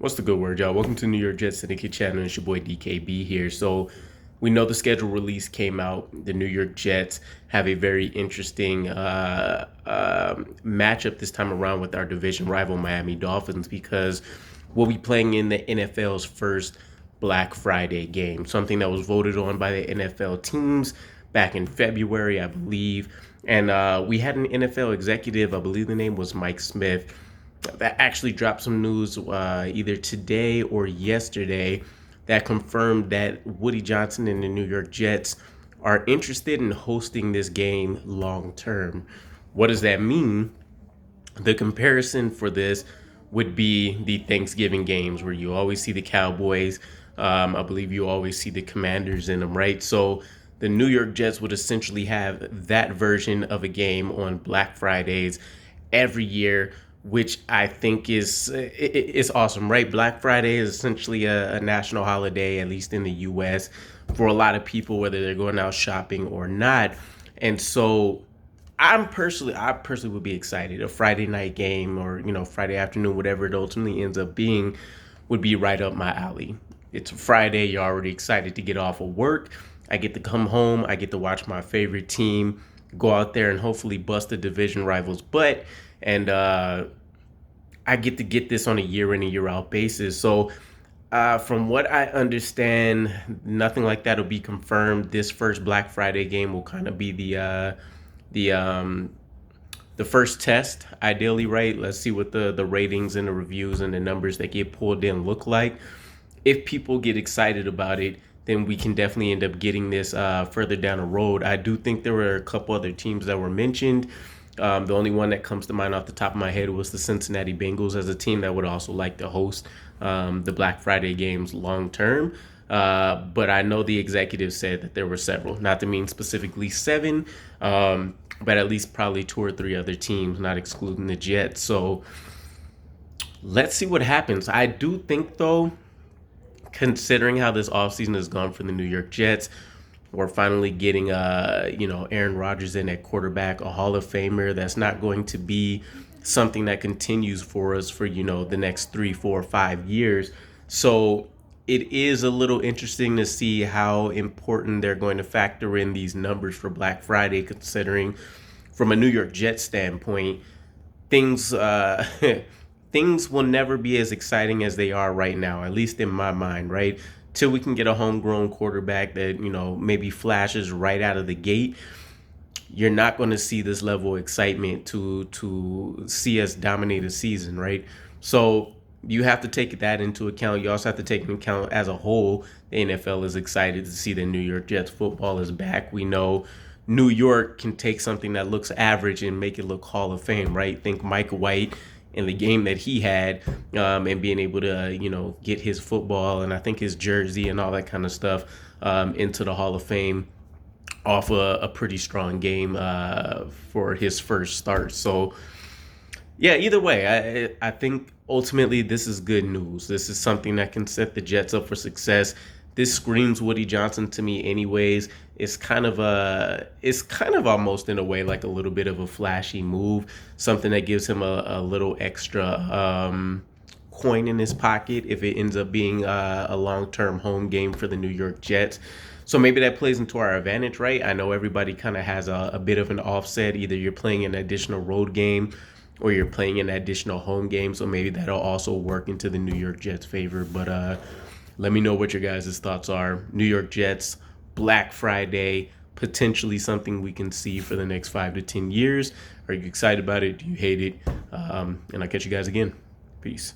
What's the good word, y'all? Welcome to New York Jets Syndicate channel. It's your boy DKB here. So we know the schedule release came out. The New York Jets have a very interesting matchup this time around with our division rival Miami Dolphins because we'll be playing in the NFL's first Black Friday game, something that was voted on by the NFL teams back in February, I believe. And we had an NFL executive, I believe the name was Mike Smith, that actually dropped some news either today or yesterday that confirmed that Woody Johnson and the New York Jets are interested in hosting this game long term. What does that mean? The comparison for this would be the Thanksgiving games where you always see the Cowboys. I believe you always see the Commanders in them, right? So the New York Jets would essentially have that version of a game on Black Fridays every year, which I think is awesome, right? Black Friday is essentially a national holiday, at least in the U.S., for a lot of people, whether they're going out shopping or not. And so I personally would be excited. A Friday night game or, Friday afternoon, whatever it ultimately ends up being, would be right up my alley. It's a Friday. You're already excited to get off of work. I get to come home. I get to watch my favorite team go out there and hopefully bust the division rivals' butt. And I get this on a year in and year out basis. So from what I understand, nothing like that will be confirmed. This first Black Friday game will kind of be the first test, ideally, right? Let's see what the ratings and the reviews and the numbers that get pulled in look like. If people get excited about it, then we can definitely end up getting this further down the road. I do think there were a couple other teams that were mentioned. The only one that comes to mind off the top of my head was the Cincinnati Bengals as a team that would also like to host the Black Friday games long term. But I know the executive said that there were several, not to mean specifically seven, but at least probably two or three other teams, not excluding the Jets. So let's see what happens. I do think, though, considering how this offseason has gone for the New York Jets, we're finally getting Aaron Rodgers in at quarterback, a Hall of Famer. That's not going to be something that continues for us for the next 3, 4, 5 years. So it is a little interesting to see how important they're going to factor in these numbers for Black Friday, considering from a New York Jets standpoint, things things will never be as exciting as they are right now, at least in my mind, right? Till we can get a homegrown quarterback that, maybe flashes right out of the gate, you're not going to see this level of excitement to see us dominate a season, right? So you have to take that into account. You also have to take into account as a whole, the NFL is excited to see the New York Jets football is back. We know New York can take something that looks average and make it look Hall of Fame, right? Think Mike White in the game that he had, and being able to, get his football and I think his jersey and all that kind of stuff into the Hall of Fame off a pretty strong game for his first start. So, yeah, either way, I think ultimately this is good news. This is something that can set the Jets up for success. This screams Woody Johnson to me anyways. It's kind of almost in a way like a little bit of a flashy move, something that gives him a little extra coin in his pocket if it ends up being a long-term home game for the New York Jets. So maybe that plays into our advantage, right? I know everybody kind of has a bit of an offset. Either you're playing an additional road game or you're playing an additional home game. So maybe that'll also work into the New York Jets' favor. But let me know what your guys' thoughts are. New York Jets, Black Friday, potentially something we can see for the next 5 to 10 years. Are you excited about it? Do you hate it? And I'll catch you guys again. Peace.